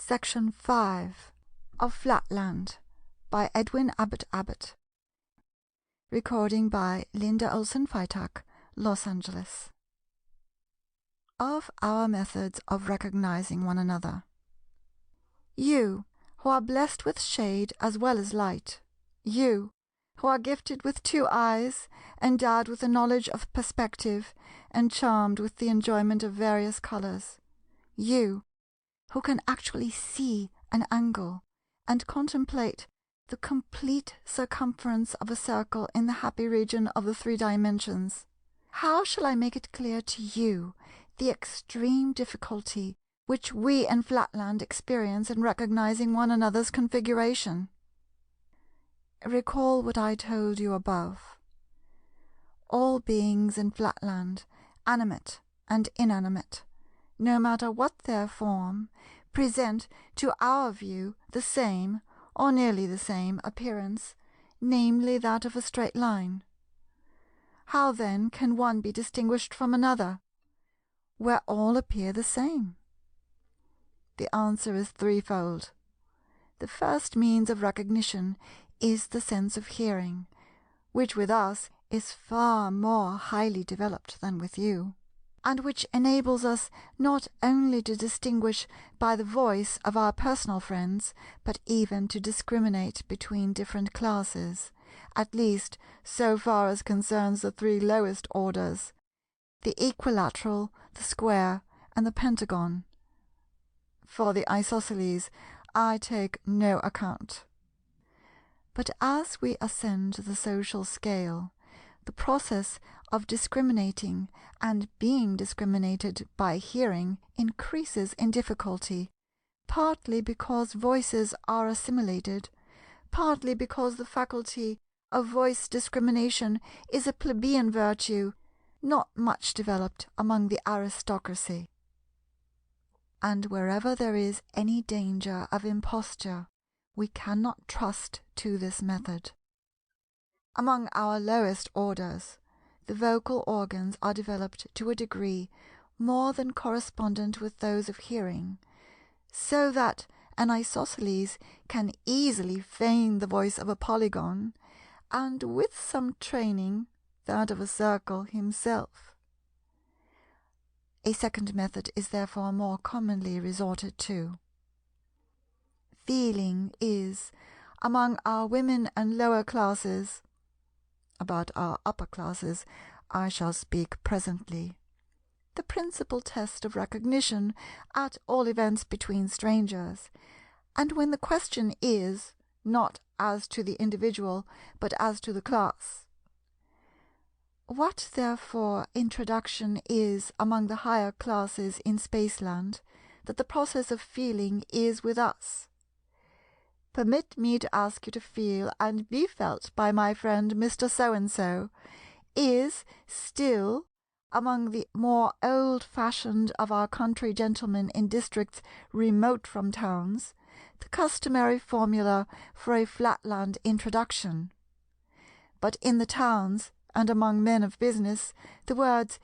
Section 5 of Flatland by Edwin Abbott. Recording by Linda Olsen Fitak, Los Angeles. Of our methods of recognizing one another. You, who are blessed with shade as well as light, you, who are gifted with 2 eyes, endowed with the knowledge of perspective, and charmed with the enjoyment of various colors, you, who can actually see an angle and contemplate the complete circumference of a circle in the happy region of the 3 dimensions. How shall I make it clear to you the extreme difficulty which we in Flatland experience in recognizing one another's configuration? Recall what I told you above. All beings in Flatland, animate and inanimate, no matter what their form, present to our view the same, or nearly the same, appearance, namely that of a straight line. How then can one be distinguished from another, where all appear the same? The answer is threefold. The first means of recognition is the sense of hearing, which with us is far more highly developed than with you, and which enables us not only to distinguish by the voice of our personal friends, but even to discriminate between different classes, at least so far as concerns the 3 lowest orders, the equilateral, the square, and the pentagon. For the isosceles I take no account. But as we ascend the social scale, the process of discriminating and being discriminated by hearing increases in difficulty, partly because voices are assimilated, partly because the faculty of voice discrimination is a plebeian virtue, not much developed among the aristocracy. And wherever there is any danger of imposture, we cannot trust to this method. Among our lowest orders, the vocal organs are developed to a degree more than correspondent with those of hearing, so that an isosceles can easily feign the voice of a polygon, and with some training, that of a circle himself. A second method is therefore more commonly resorted to. Feeling is, among our women and lower classes, about our upper classes I shall speak presently, the principal test of recognition, at all events between strangers, and when the question is, not as to the individual, but as to the class. What therefore introduction is among the higher classes in Spaceland, that the process of feeling is with us. Permit me to ask you to feel and be felt by my friend Mr. So-and-so, is still, among the more old-fashioned of our country gentlemen in districts remote from towns, the customary formula for a Flatland introduction. But in the towns, and among men of business, the words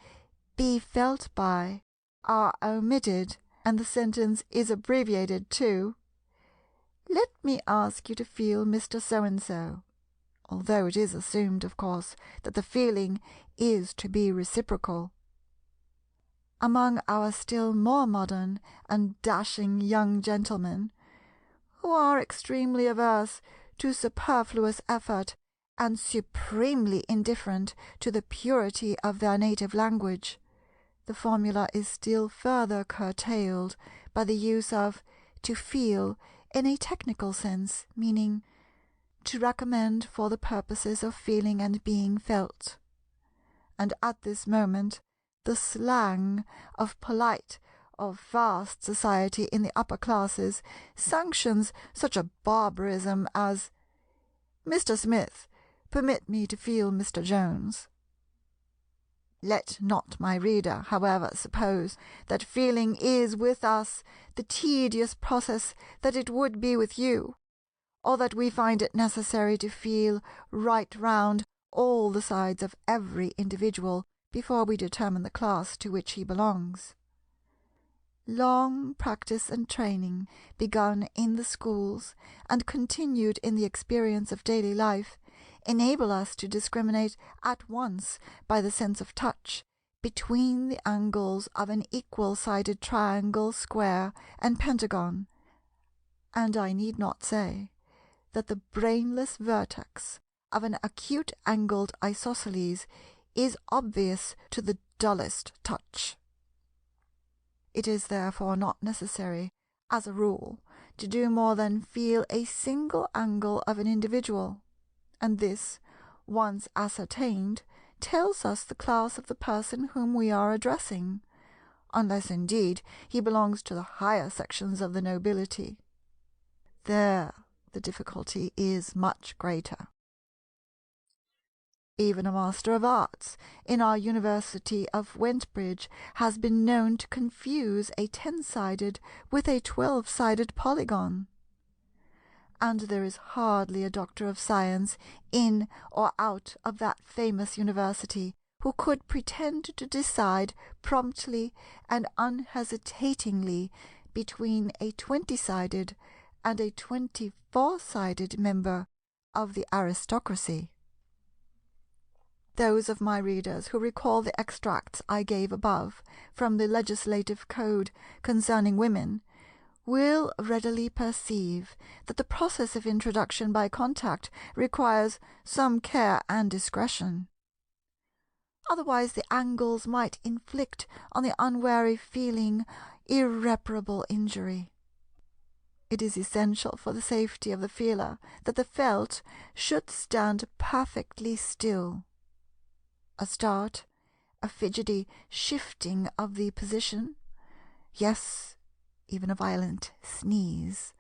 "be felt by" are omitted, and the sentence is abbreviated to "Let me ask you to feel Mr. So-and-so," although it is assumed, of course, that the feeling is to be reciprocal. Among our still more modern and dashing young gentlemen, who are extremely averse to superfluous effort and supremely indifferent to the purity of their native language, the formula is still further curtailed by the use of "to feel" in a technical sense, meaning to recommend for the purposes of feeling and being felt. And at this moment the slang of polite, of vast society in the upper classes sanctions such a barbarism as "Mr. Smith, permit me to feel Mr. Jones." Let not my reader, however, suppose that feeling is with us the tedious process that it would be with you, or that we find it necessary to feel right round all the sides of every individual before we determine the class to which he belongs. Long practice and training, begun in the schools and continued in the experience of daily life, enable us to discriminate at once by the sense of touch between the angles of an equal-sided triangle, square, and pentagon, and I need not say that the brainless vertex of an acute angled isosceles is obvious to the dullest touch. It is therefore not necessary, as a rule, to do more than feel a single angle of an individual, and this, once ascertained, tells us the class of the person whom we are addressing, unless indeed he belongs to the higher sections of the nobility. There the difficulty is much greater. Even a Master of Arts in our University of Wentbridge has been known to confuse a 10-sided with a 12-sided polygon. And there is hardly a Doctor of Science in or out of that famous university who could pretend to decide promptly and unhesitatingly between a 20-sided and a 24-sided member of the aristocracy. Those of my readers who recall the extracts I gave above from the legislative code concerning women will readily perceive that the process of introduction by contact requires some care and discretion. Otherwise the angles might inflict on the unwary feeling irreparable injury. It is essential for the safety of the feeler that the felt should stand perfectly still. A start, a fidgety shifting of the position, yes, even a violent sneeze,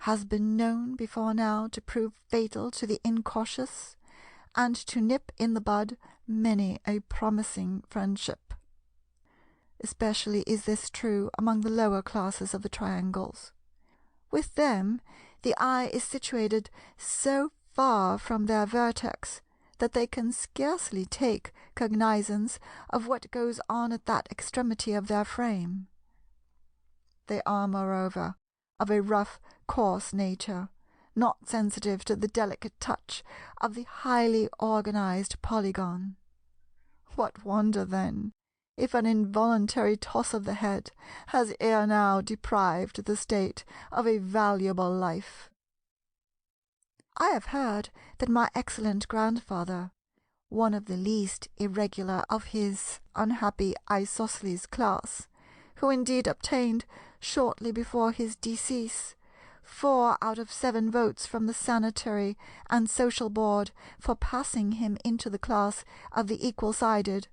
has been known before now to prove fatal to the incautious, and to nip in the bud many a promising friendship. Especially is this true among the lower classes of the triangles. With them the eye is situated so far from their vertex that they can scarcely take cognizance of what goes on at that extremity of their frame. They are, moreover, of a rough, coarse nature, not sensitive to the delicate touch of the highly organized polygon. What wonder, then, if an involuntary toss of the head has ere now deprived the state of a valuable life? I have heard that my excellent grandfather, one of the least irregular of his unhappy isosceles class, who indeed obtained, shortly before his decease, 4 out of 7 votes from the Sanitary and Social Board for passing him into the class of the equal-sided,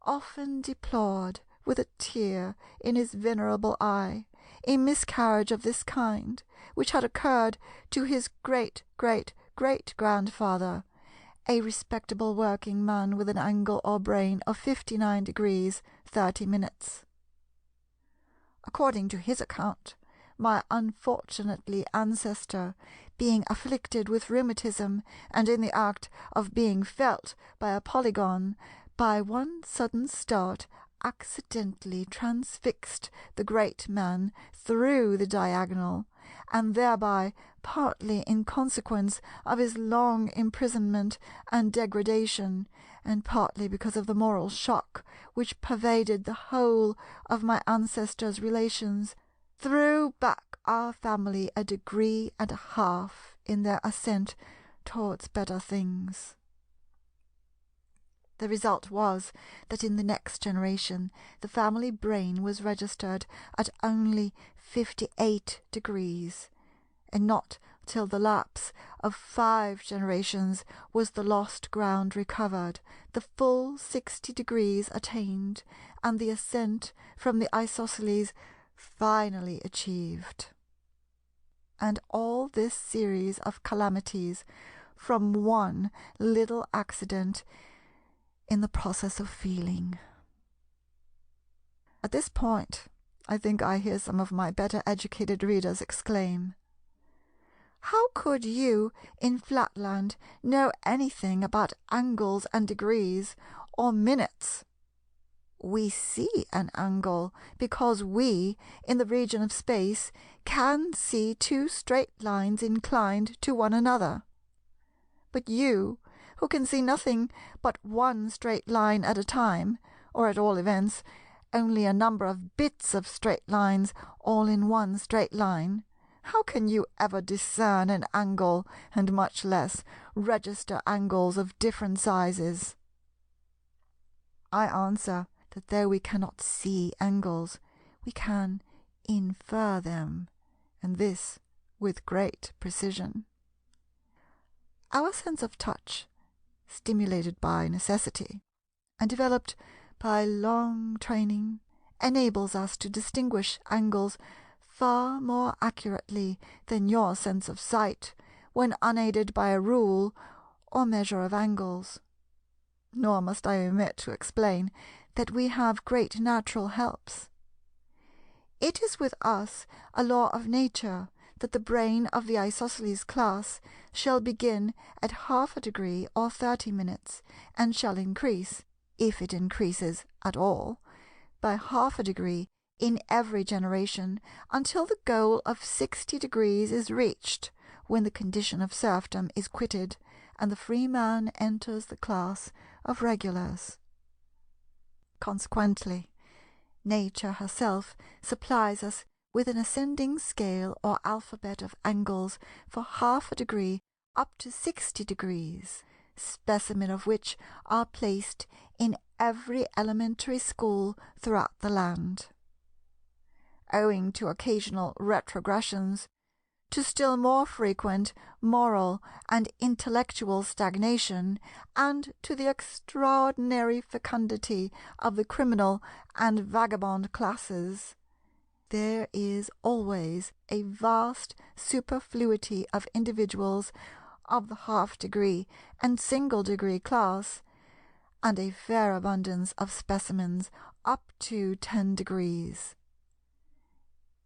often deplored, with a tear in his venerable eye, a miscarriage of this kind, which had occurred to his great-great-great-grandfather, a respectable working man with an angle or brain of 59 degrees 30 minutes. According to his account, my unfortunately ancestor, being afflicted with rheumatism and in the act of being felt by a polygon, by one sudden start accidentally transfixed the great man through the diagonal, and thereby, partly in consequence of his long imprisonment and degradation, and partly because of the moral shock which pervaded the whole of my ancestor's relations, threw back our family a degree and a half in their ascent towards better things. The result was that in the next generation the family brain was registered at only 58 degrees, and not till the lapse of 5 generations was the lost ground recovered, the full 60 degrees attained, and the ascent from the isosceles finally achieved. And all this series of calamities from one little accident in the process of feeling. At this point, I think I hear some of my better educated readers exclaim, "How could you in Flatland know anything about angles and degrees, or minutes?" we see an angle because we, in the region of space, can see two straight lines inclined to one another. But you, who can see nothing but one straight line at a time, or at all events, only a number of bits of straight lines all in one straight line, how can you ever discern an angle, and much less register angles of different sizes? I answer that though we cannot see angles, we can infer them, and this with great precision. Our sense of touch, stimulated by necessity, and developed by long training, enables us to distinguish angles far more accurately than your sense of sight when unaided by a rule or measure of angles. Nor must I omit to explain that we have great natural helps. It is with us a law of nature that the brain of the isosceles class shall begin at half a degree or 30 minutes, and shall increase, if it increases at all, by half a degree in every generation, until the goal of 60 degrees is reached, when the condition of serfdom is quitted, and the free man enters the class of regulars. Consequently, nature herself supplies us with an ascending scale or alphabet of angles for half a degree up to 60 degrees, specimen of which are placed in every elementary school throughout the land. Owing to occasional retrogressions, to still more frequent moral and intellectual stagnation, and to the extraordinary fecundity of the criminal and vagabond classes, there is always a vast superfluity of individuals of the half-degree and single-degree class, and a fair abundance of specimens up to 10 degrees.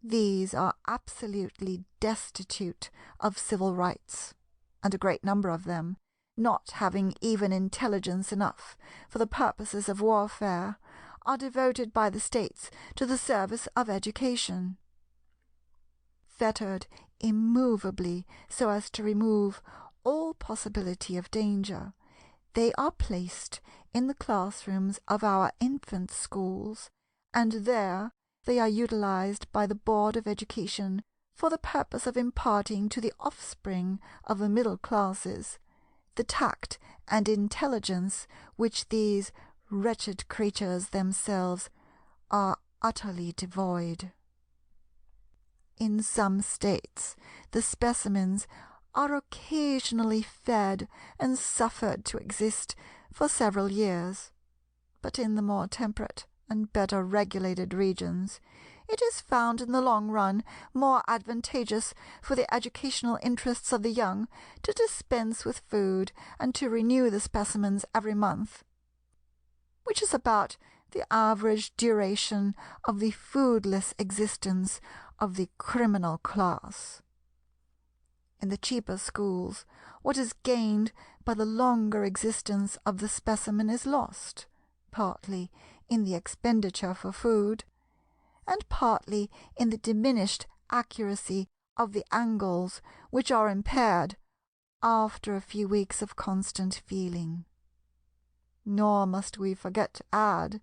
These are absolutely destitute of civil rights, and a great number of them, not having even intelligence enough for the purposes of warfare, are devoted by the states to the service of education. Fettered immovably so as to remove all possibility of danger, they are placed in the classrooms of our infant schools, and there they are utilized by the Board of Education for the purpose of imparting to the offspring of the middle classes the tact and intelligence which these wretched creatures themselves are utterly devoid. In some states the specimens are occasionally fed and suffered to exist for several years, but in the more temperate and better regulated regions, it is found in the long run more advantageous for the educational interests of the young to dispense with food and to renew the specimens every month, which is about the average duration of the foodless existence of the criminal class. In the cheaper schools, what is gained by the longer existence of the specimen is lost, partly in the expenditure for food, and partly in the diminished accuracy of the angles, which are impaired after a few weeks of constant feeling. Nor must we forget to add,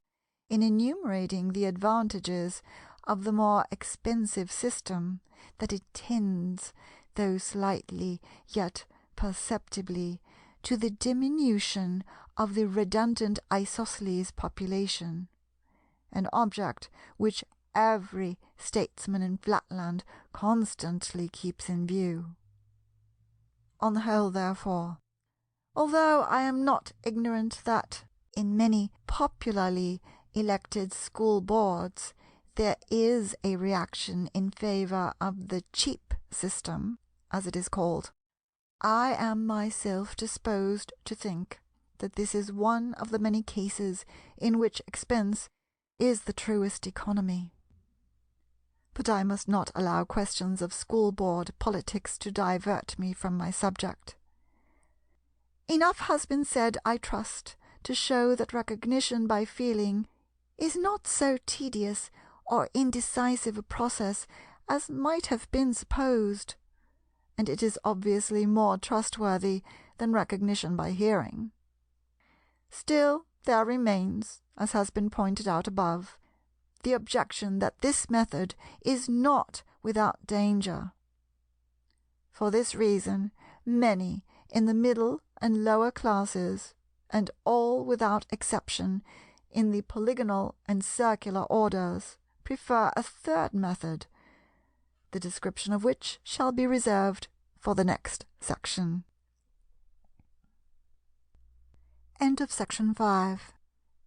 in enumerating the advantages of the more expensive system, that it tends, though slightly yet perceptibly, to the diminution of the redundant isosceles population, an object which every statesman in Flatland constantly keeps in view. On the whole, therefore, although I am not ignorant that in many popularly elected school boards there is a reaction in favour of the cheap system, as it is called, I am myself disposed to think that this is one of the many cases in which expense is the truest economy. But I must not allow questions of school board politics to divert me from my subject. Enough has been said, I trust, to show that recognition by feeling is not so tedious or indecisive a process as might have been supposed, and it is obviously more trustworthy than recognition by hearing. Still, there remains, as has been pointed out above, the objection that this method is not without danger. For this reason, many in the middle and lower classes, and all without exception in the polygonal and circular orders, prefer a third method, the description of which shall be reserved for the next section. End of section 5.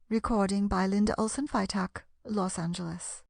Recording by Linda Olsen Fitak, Los Angeles.